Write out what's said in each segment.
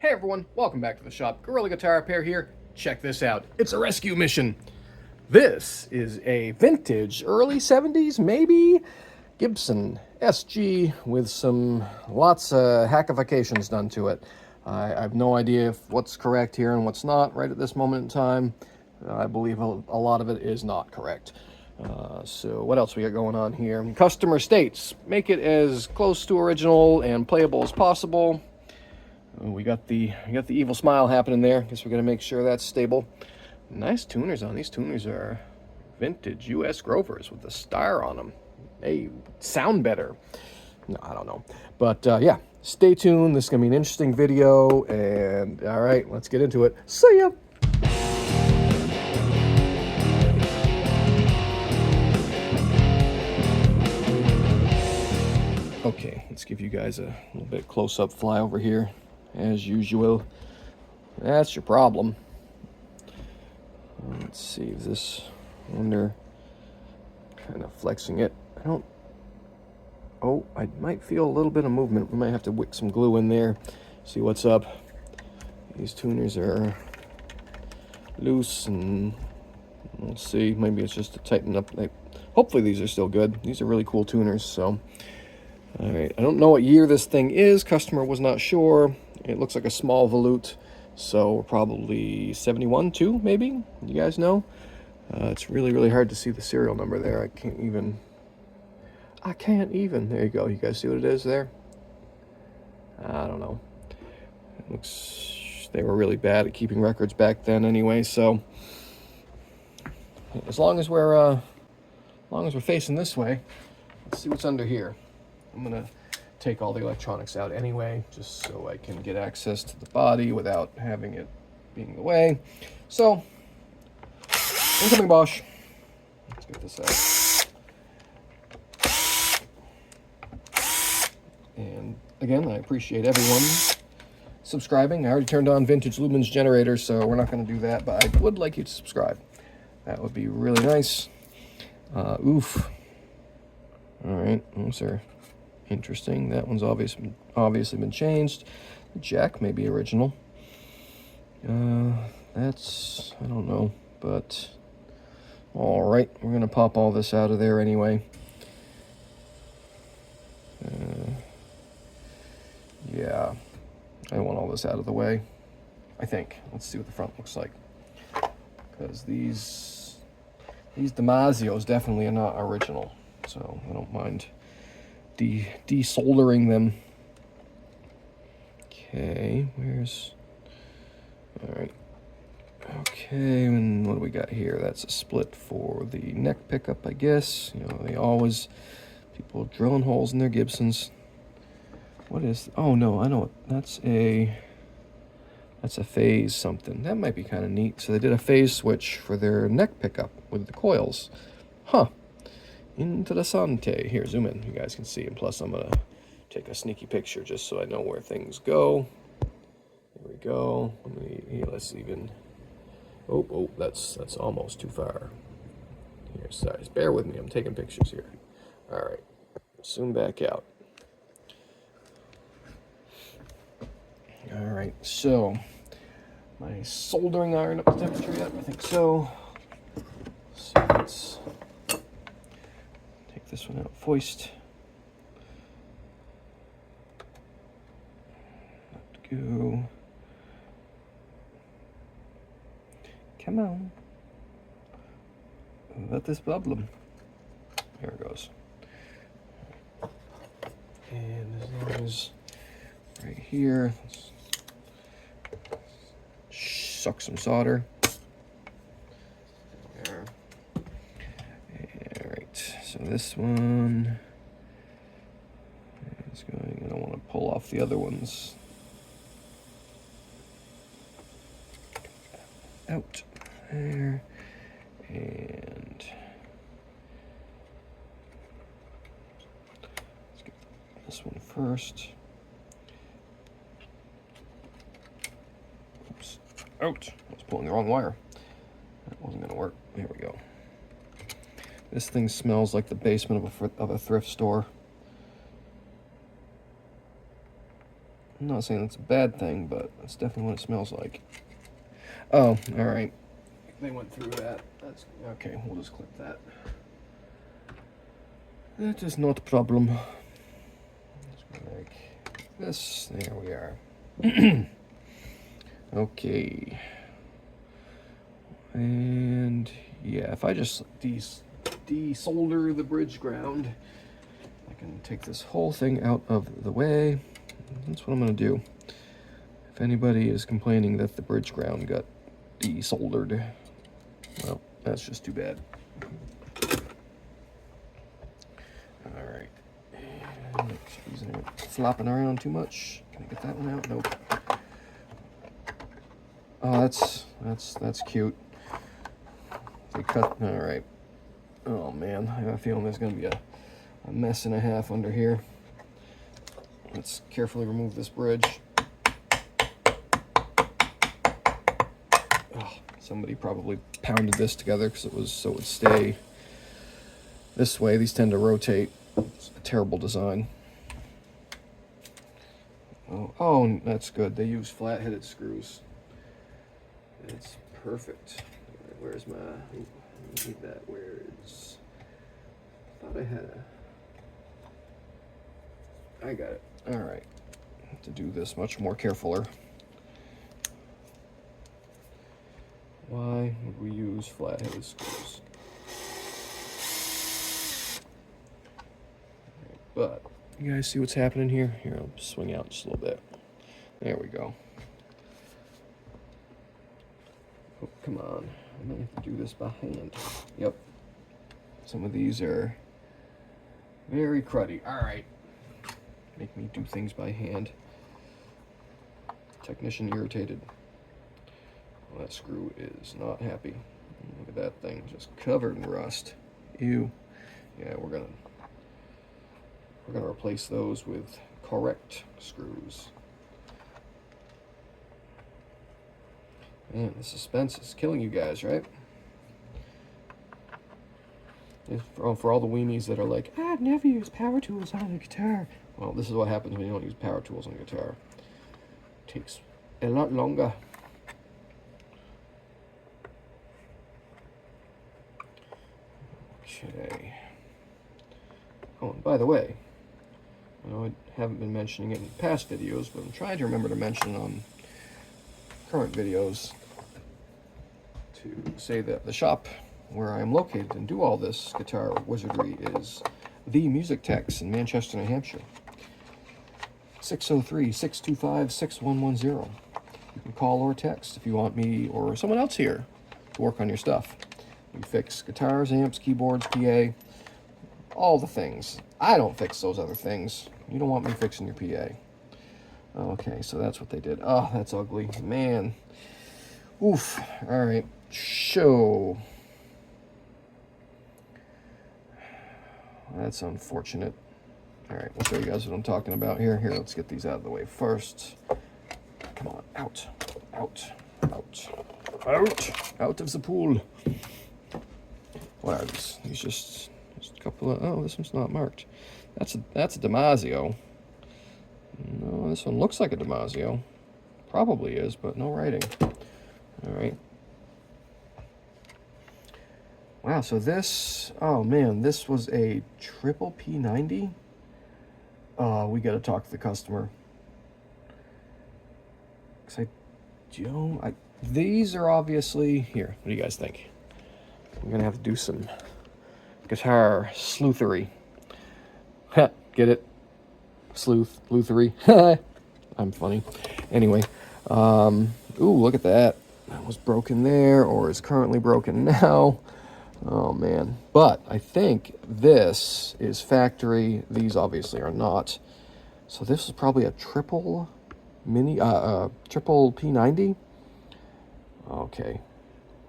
Hey everyone, welcome back to the shop. Gorilla Guitar Repair here. Check this out. It's a rescue mission. This is a vintage, early 70s maybe, Gibson SG with some lots of hackifications done to it. I have no idea if what's correct here and what's not right at this moment in time. I believe a lot of it is not correct. So what else we got going on here? Customer states, make it as close to original and playable as possible. We got the evil smile happening there. Guess we're gonna make sure that's stable. Nice tuners on these. Tuners are vintage US Grovers with the star on them. They sound better. No, I don't know, but yeah, stay tuned. This is gonna be an interesting video, and all right, let's get into it. See ya. Okay, let's give you guys a little bit close-up flyover here. As usual, that's your problem. Let's see, is this under kind of flexing it? I might feel a little bit of movement. We might have to wick some glue in there, see what's up. These tuners are loose, and we'll see. Maybe it's just to tighten up. Hopefully these are still good. These are really cool tuners, so. All right, I don't know what year this thing is. Customer was not sure. It looks like a small volute, so probably 71 too, maybe? You guys know? It's really hard to see the serial number there. I can't even. There you go. You guys see what it is there? I don't know. It looks. They were really bad at keeping records back then anyway, so. As long as we're facing this way, let's see what's under here. I'm gonna take all the electronics out anyway, just so I can get access to the body without having it being in the way. So, incoming Bosch. Let's get this out. And again, I appreciate everyone subscribing. I already turned on Vintage Lumens generator, so we're not gonna do that, but I would like you to subscribe. That would be really nice. Oof. All right, those are interesting. That one's obviously been changed. The jack may be original. That's, I don't know, but all right, we're gonna pop all this out of there anyway. Yeah, I want all this out of the way, I think. Let's see what the front looks like, because these Damasio's definitely are not original, so I don't mind desoldering them. Okay, all right. Okay, and what do we got here? That's a split for the neck pickup, I guess. You know, people drilling holes in their Gibsons. What is, oh no, I know, that's a phase something. That might be kind of neat. So they did a phase switch for their neck pickup with the coils. Huh. Interessante. Here, zoom in. You guys can see. And plus, I'm going to take a sneaky picture just so I know where things go. There we go. Let's even... Oh, that's almost too far. Here, sorry. Bear with me. I'm taking pictures here. All right. Zoom back out. All right. So, my soldering iron up to temperature yet? I think so. So let's... this one out, foist. Let go. Come on. What is problem? There it goes. And as long as right here, let's suck some solder. There. All right. So this one is going, I don't want to pull off the other ones. Out there. And let's get this one first. Oops. Out. I was pulling the wrong wire. That wasn't going to work. There we go. This thing smells like the basement of a thrift store. I'm not saying it's a bad thing, but that's definitely what it smells like. Oh, all right. They went through that. That's okay. We'll just clip that. That is not a problem. Let's go like this. There we are. Okay. And yeah, if I just desolder the bridge ground, I can take this whole thing out of the way. That's what I'm going to do. If anybody is complaining that the bridge ground got desoldered, well, that's just too bad. All right. And isn't it flopping around too much? Can I get that one out? Nope. Oh, that's cute. They cut. All right. Oh man, I have a feeling there's going to be a mess and a half under here. Let's carefully remove this bridge. Oh, somebody probably pounded this together because it was so it would stay this way. These tend to rotate. It's a terrible design. Oh, that's good. They use flat-headed screws. It's perfect. Where's my? I need that. Where is? I thought I had a. I got it. All right. I have to do this much more carefuler. Why would we use flat-headed screws? Right, but you guys see what's happening here? Here, I'll swing out just a little bit. There we go. Oh, come on. I might have to do this by hand. Yep. Some of these are very cruddy. All right. Make me do things by hand. Technician irritated. Well, that screw is not happy. Look at that thing, just covered in rust. Ew. Yeah, we're gonna replace those with correct screws. Man, the suspense is killing you guys, right? For all the weenies that are like, I've never used power tools on a guitar. Well, this is what happens when you don't use power tools on a guitar. It takes a lot longer. Okay. Oh, and by the way, I know I haven't been mentioning it in past videos, but I'm trying to remember to mention it on current videos to say that the shop where I am located and do all this guitar wizardry is The Music Techs in Manchester, New Hampshire. 603-625-6110. You can call or text if you want me or someone else here to work on your stuff. We fix guitars, amps, keyboards, PA, all the things. I don't fix those other things. You don't want me fixing your PA. Okay, so that's what they did. Oh, that's ugly. Man. Oof. All right. Show. That's unfortunate. All right, we'll show you guys what I'm talking about here. Here, let's get these out of the way first. Come on, out, out, out, out of the pool. What are these? These just a couple of. Oh, this one's not marked. That's a Damasio. No, this one looks like a Damasio. Probably is, but no writing. All right. Wow, so this, oh man, this was a triple P90. We got to talk to the customer. These are obviously, here, what do you guys think? We're going to have to do some guitar sleuthery. Get it? Sleuthery. I'm funny. Anyway, ooh, look at that. That was broken there, or is currently broken now. Oh man. But I think this is factory. These obviously are not. So this is probably a triple P90. Okay.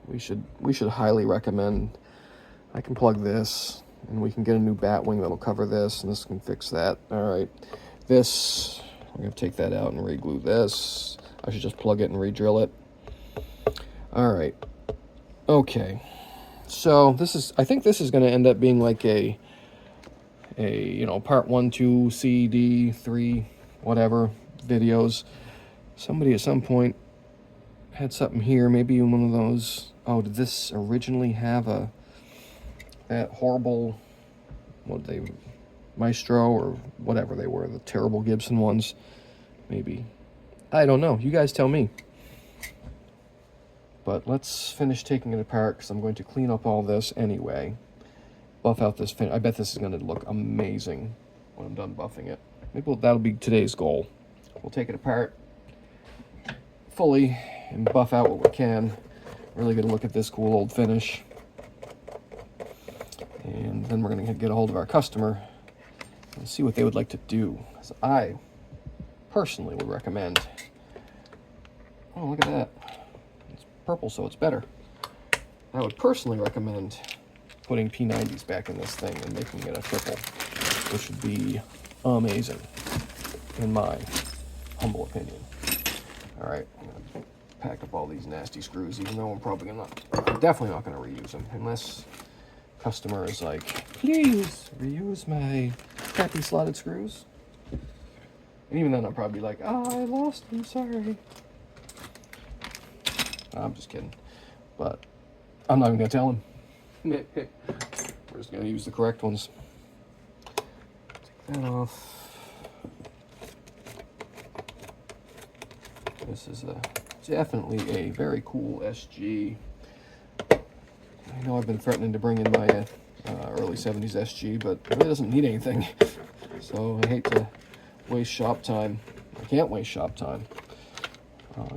We should highly recommend. I can plug this and we can get a new bat wing that'll cover this, and this can fix that. All right. This, I'm going to take that out and re-glue this. I should just plug it and re-drill it. All right. Okay. So this is, I think this is going to end up being like a part 1, 2, C, D, 3, whatever videos. Somebody at some point had something here, maybe in one of those. Oh, did this originally have that horrible, what they, Maestro or whatever they were, the terrible Gibson ones? Maybe. I don't know. You guys tell me. But let's finish taking it apart, because I'm going to clean up all this anyway. Buff out this fin. I bet this is going to look amazing when I'm done buffing it. Maybe that'll be today's goal. We'll take it apart fully and buff out what we can. Really gonna look at this cool old finish. And then we're gonna get a hold of our customer and see what they would like to do. So I personally would recommend, oh, look at that. It's purple, so it's better. I would personally recommend putting P90s back in this thing and making it a triple, which would be amazing, in my humble opinion. All right, I'm gonna pack up all these nasty screws, even though I'm definitely not gonna reuse them, unless customer is like, please reuse my crappy slotted screws. And even then I'll probably be like, oh, I lost them, sorry. I'm just kidding, but I'm not even gonna tell him. We're just gonna use the correct ones. Take that off. This is definitely a very cool SG. I know I've been threatening to bring in my early 70s SG, but it really doesn't need anything. So I hate to waste shop time. I can't waste shop time.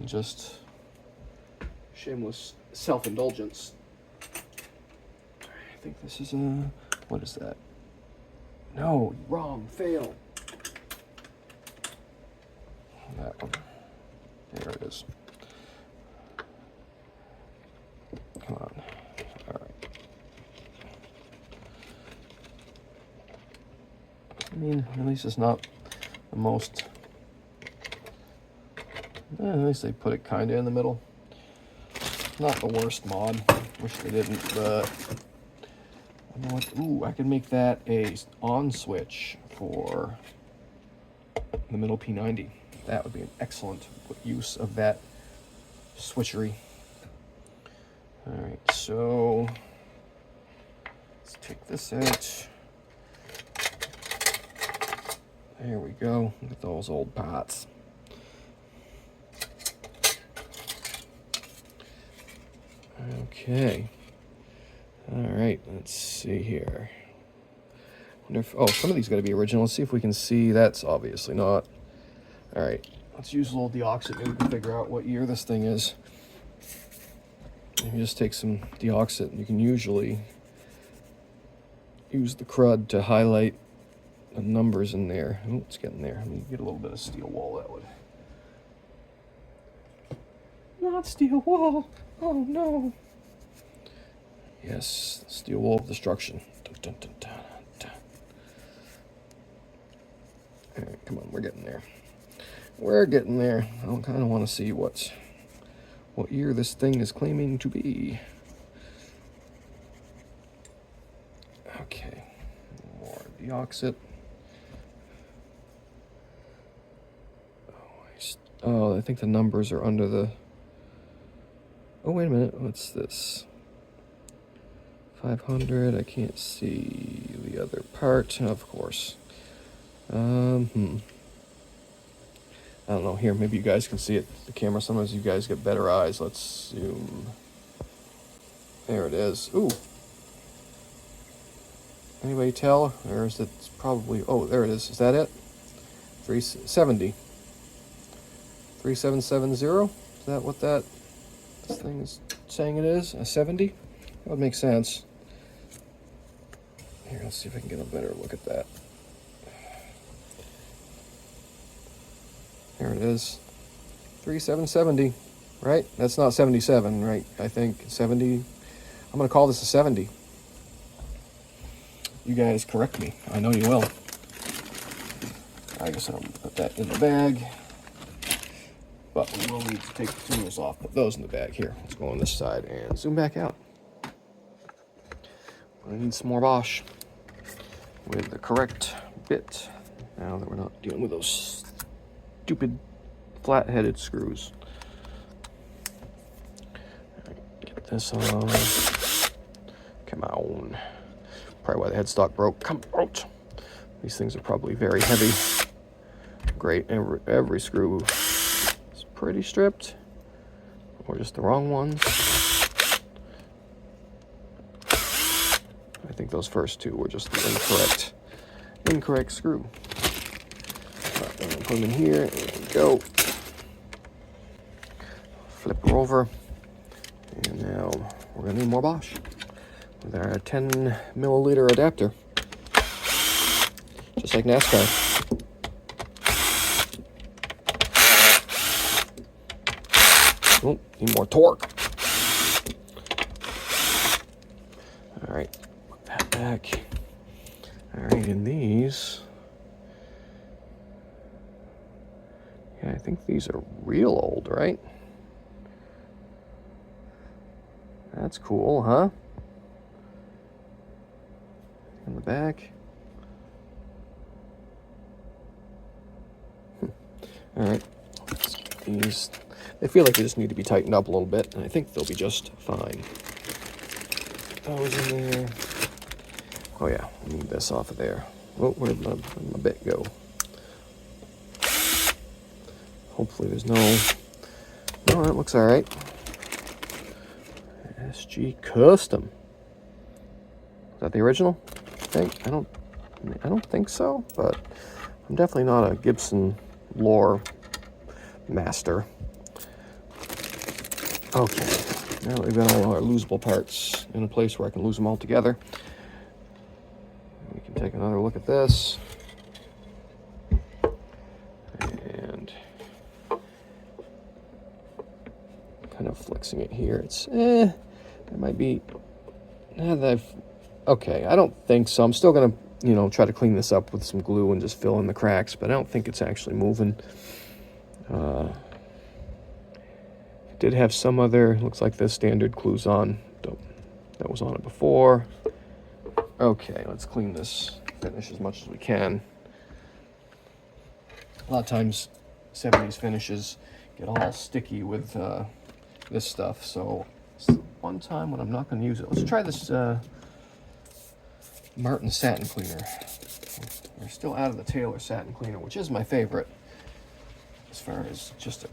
Just shameless self-indulgence. I think this is a... what is that? No, wrong, fail. That one. There it is. Come on. All right. I mean, at least it's not the most... at least they put it kind of in the middle. Not the worst mod. Wish they didn't, but... you know what? Ooh, I could make that a on switch for the middle P90. That would be an excellent use of that switchery. All right, so let's take this out. There we go. Look at those old pots. Okay. All right, let's see here. Wonder if, oh, some of these got to be original. Let's see if we can see. That's obviously not. All right, let's use a little deoxit. Maybe we can figure out what year this thing is. You just take some deoxit, and you can usually use the crud to highlight the numbers in there. Oh, it's getting there. Let me get a little bit of steel wool. That would not steel wool. Oh no. Yes, steel wool of destruction. Dun, dun, dun, dun, dun. All right, come on, we're getting there. We're getting there. I kind of want to see what year this thing is claiming to be. Okay, more deoxit. Oh, I think the numbers are under the... oh, wait a minute. What's this? 500. I can't see the other part, of course. I don't know. Here, maybe you guys can see it. The camera, sometimes you guys get better eyes. Let's zoom. There it is. Ooh. Anybody tell? Or is it probably... oh, there it is. Is that it? 370. 3770? Is that what this thing is saying it is? A 70? That would make sense. Here, let's see if I can get a better look at that. There it is. 3770, right? That's not 77, right? I think 70. I'm going to call this a 70. You guys correct me. I know you will. I guess I'll put that in the bag. But we will need to take the tools off. Put those in the bag. Here, let's go on this side and zoom back out. I need some more Bosch with the correct bit. Now that we're not dealing with those stupid flat-headed screws. Get this on. Come on. Probably why the headstock broke. Come out. These things are probably very heavy. Great. Every screw is pretty stripped, or just the wrong ones. I think those first two were just the incorrect screw. Put them in here and go. Flip her over. And now we're going to need more Bosch with our 10 milliliter adapter. Just like NASCAR. Oh, need more torque. All right, put that back. All right, and these, yeah, I think these are real old, right? That's cool, huh? In the back. All right, these, they feel like they just need to be tightened up a little bit, and I think they'll be just fine. Put those in there. Oh yeah, I need this off of there. Oh, where'd my bit go? Hopefully there's no, that looks all right. SG Custom. Is that the original? I don't think so, but I'm definitely not a Gibson lore master. Okay, now that we've got all our losable parts in a place where I can lose them all together, we can take another look at this. And kind of flexing it here. It's, there might be, okay, I don't think so. I'm still going to, try to clean this up with some glue and just fill in the cracks, but I don't think it's actually moving. Did have some other, looks like this standard glue's on. That was on it before. Okay, let's clean this finish as much as we can. A lot of times 70s finishes get all sticky with this stuff, so one time when I'm not going to use it, let's try this Martin satin cleaner. We're still out of the Taylor satin cleaner, which is my favorite as far as just a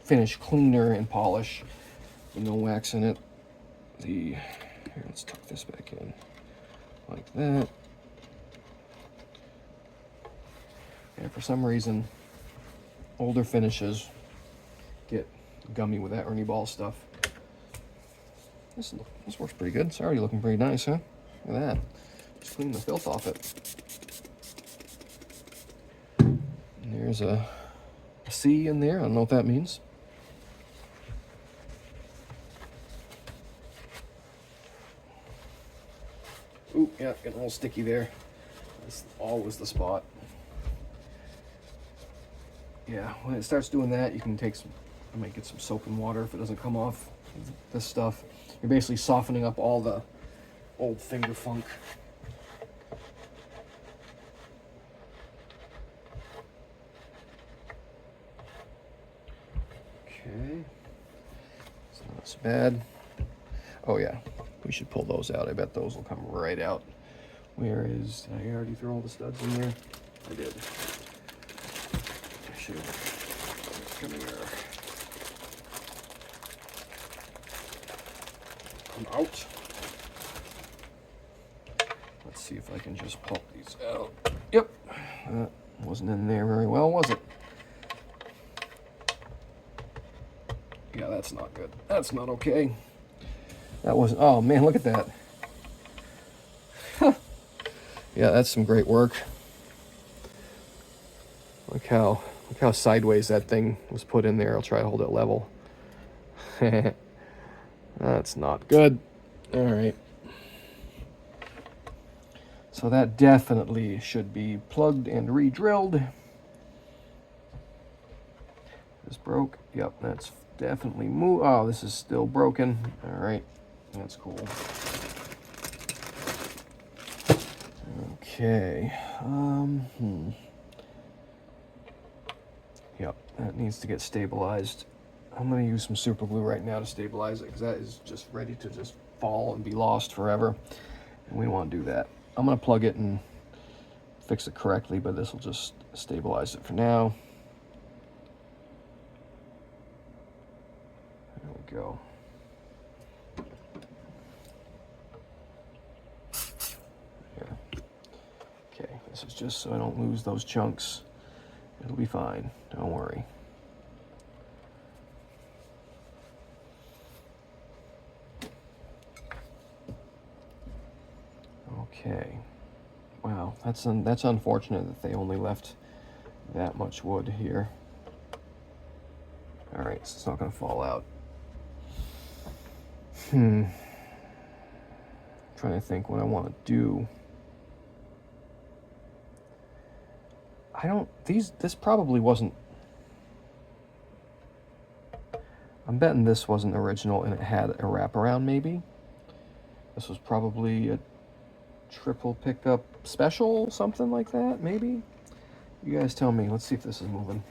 finish cleaner and polish with no wax in it. Here, let's tuck this back in like that. And for some reason, older finishes get gummy with that Ernie Ball stuff. This works pretty good. It's already looking pretty nice, huh? Look at that. Just clean the filth off it. And there's a C in there. I don't know what that means. Ooh, yeah, getting a little sticky there. That's always the spot. Yeah, when it starts doing that, you can take some, I might get some soap and water if it doesn't come off this stuff. You're basically softening up all the old finger funk. Okay, so not so bad. Oh yeah, we should pull those out. I bet those will come right out. Where is, did I already throw all the studs in there? I did. I should have, come here. Come out. Let's see if I can just pop these out. Yep, that wasn't in there very well, was it? Yeah, that's not good. That's not okay. That wasn't, oh man, look at that. Huh. Yeah, that's some great work. Look how sideways that thing was put in there. I'll try to hold it level. That's not good. All right. So that definitely should be plugged and re-drilled. This broke. Yep, that's definitely moved. Oh, this is still broken. All right, that's cool. Okay, Yep, that needs to get stabilized. I'm going to use some super glue right now to stabilize it because that is just ready to just fall and be lost forever. And we want to do that. I'm going to plug it and fix it correctly, but this will just stabilize it for now. There we go. Here. Okay, this is just so I don't lose those chunks. It'll be fine, don't worry. Okay. Wow, that's unfortunate that they only left that much wood here. All right, so it's not going to fall out. Trying to think what I want to do. This probably wasn't, I'm betting this wasn't original and it had a wraparound maybe. This was probably a triple pickup special, something like that, maybe? You guys tell me. Let's see if this is moving.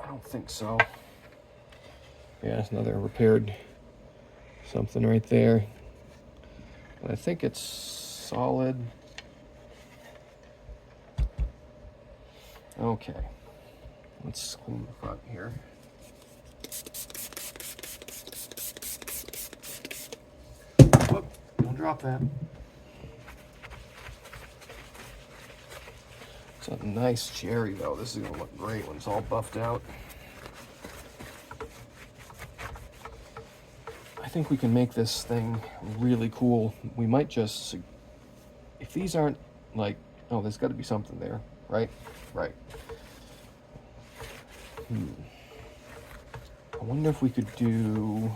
I don't think so. Yeah, it's another repaired something right there. But I think it's solid. Okay. Let's clean the front here. Whoop, don't drop that. It's a nice cherry though. This is gonna look great when it's all buffed out. I think we can make this thing really cool. We might just, if these aren't like, oh, there's got to be something there, right? Right. I wonder if we could do,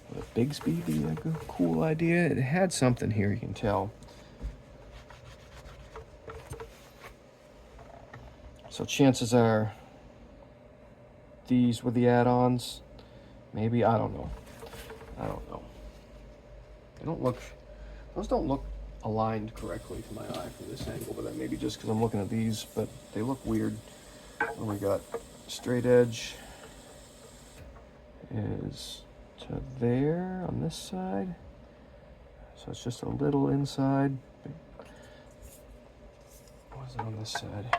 would a Bigsby be like a cool idea? It had something here, you can tell. So chances are these were the add-ons. Maybe, I don't know. I don't know. They don't look, those don't look aligned correctly to my eye from this angle, but that may be just because I'm looking at these, but they look weird. And we got straight edge is to there on this side. So it's just a little inside. What is it on this side?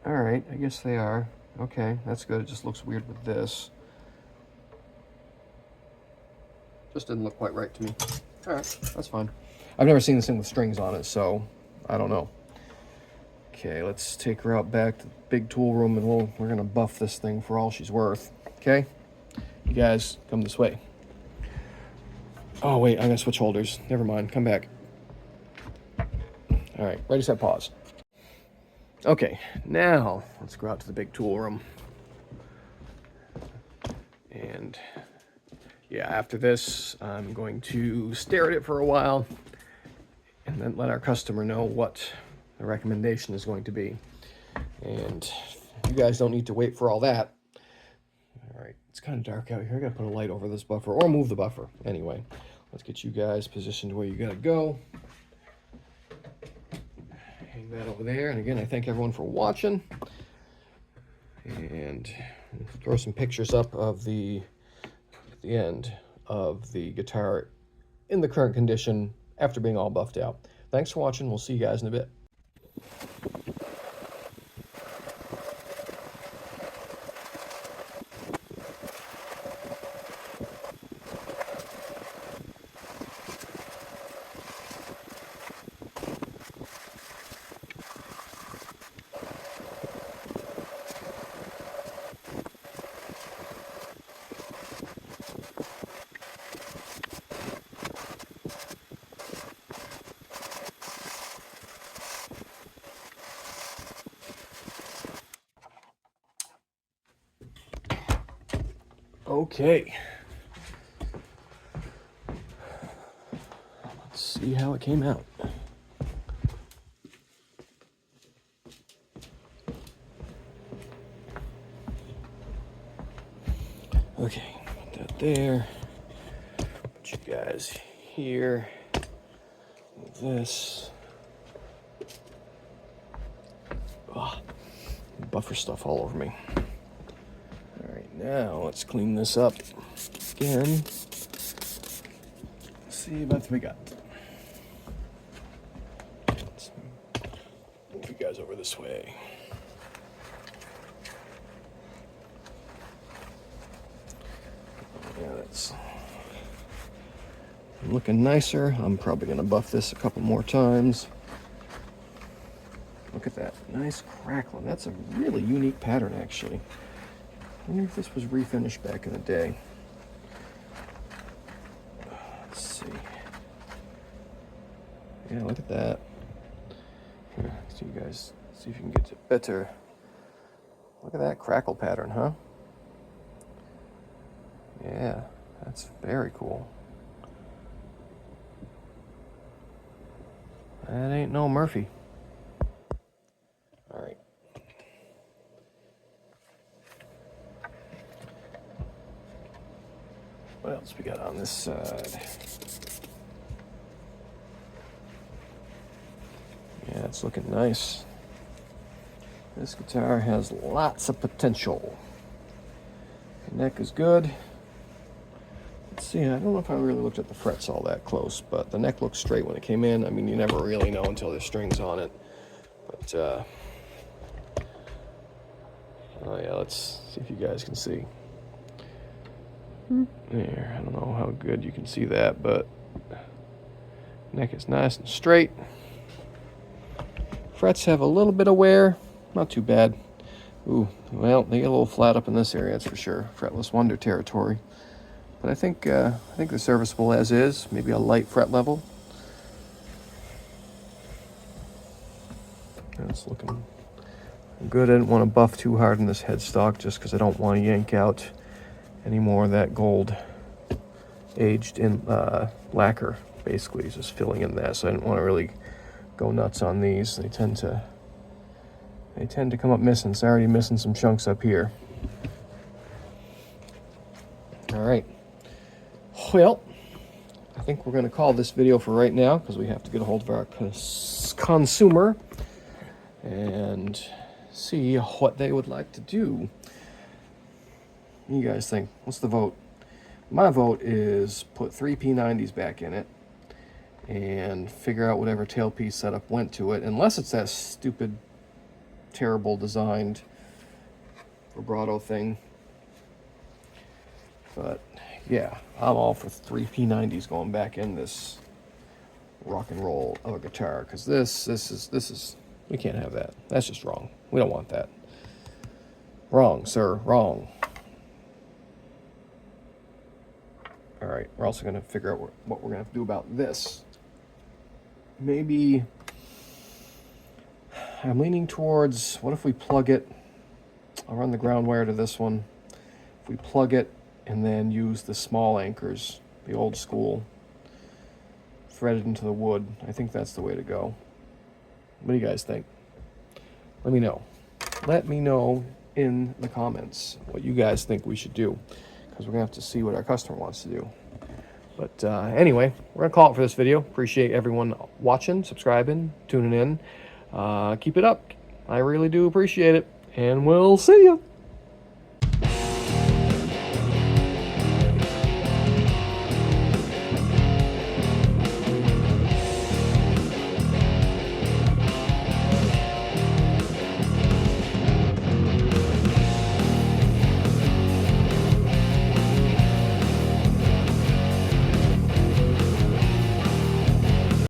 All right, I guess they are. Okay, that's good. It just looks weird with this. Just didn't look quite right to me. All right, that's fine. I've never seen this thing with strings on it, so I don't know. Okay, let's take her out back to the big tool room and we're gonna buff this thing for all she's worth. Okay? You guys, come this way. Oh wait, I'm gonna switch holders. Never mind, come back. All right, ready, set, pause. Okay, now let's go out to the big tool room. And yeah, after this, I'm going to stare at it for a while and then let our customer know what the recommendation is going to be. And you guys don't need to wait for all that. All right, it's kind of dark out here. I gotta put a light over this buffer or move the buffer. Anyway, let's get you guys positioned where you gotta go. Hang that over there. And again, I thank everyone for watching. And throw some pictures up of the end of the guitar in the current condition after being all buffed out. Thanks for watching. We'll see you guys in a bit. Okay. Let's see how it came out. Okay, put that there. Put you guys here. this. Oh, buffer stuff all over me. All right, now let's clean this up again. Let's see what we got. Let's move you guys over this way. Yeah, that's looking nicer. I'm probably going to buff this a couple more times. Look at that. Nice crackling. That's a really unique pattern, actually. I wonder if this was refinished back in the day. Let's see. Yeah, look at that. Here, so you guys see if you can get it better. Look at that crackle pattern, huh? Yeah, that's very cool. That ain't no Murphy. All right. What else we got on this side? Yeah, it's looking nice. This guitar has lots of potential. The neck is good. Let's see, I don't know if I really looked at the frets all that close, but the neck looks straight when it came in. I mean, you never really know until there's strings on it. But, oh yeah, let's see if you guys can see. There, I don't know how good you can see that, but neck is nice and straight. Frets have a little bit of wear, not too bad. Ooh, well, they get a little flat up in this area, that's for sure. Fretless wonder territory. But I think they're serviceable as is. Maybe a light fret level. That's looking good. I didn't want to buff too hard in this headstock just because I don't want to yank out any more of that gold aged in lacquer. Basically, just filling in that. So I didn't want to really go nuts on these. They tend to come up missing. It's already missing some chunks up here. All right. Well, I think we're going to call this video for right now because we have to get a hold of our consumer and see what they would like to do. What do you guys think? What's the vote? My vote is put 3 P90s back in it and figure out whatever tailpiece setup went to it, unless it's that stupid, terrible designed vibrato thing. But yeah, I'm all for 3 P90s going back in this rock and roll of a guitar, because this is we can't have that. That's just wrong. We don't want that. Wrong, sir. Wrong. All right, we're also going to figure out what we're going to have to do about this. Maybe I'm leaning towards, what if we plug it? I'll run the ground wire to this one. If we plug it and then use the small anchors, the old school, threaded into the wood, I think that's the way to go. What do you guys think? Let me know. Let me know in the comments what you guys think we should do, because we're going to have to see what our customer wants to do. But anyway, we're going to call it for this video. Appreciate everyone watching, subscribing, tuning in. Keep it up. I really do appreciate it. And we'll see you.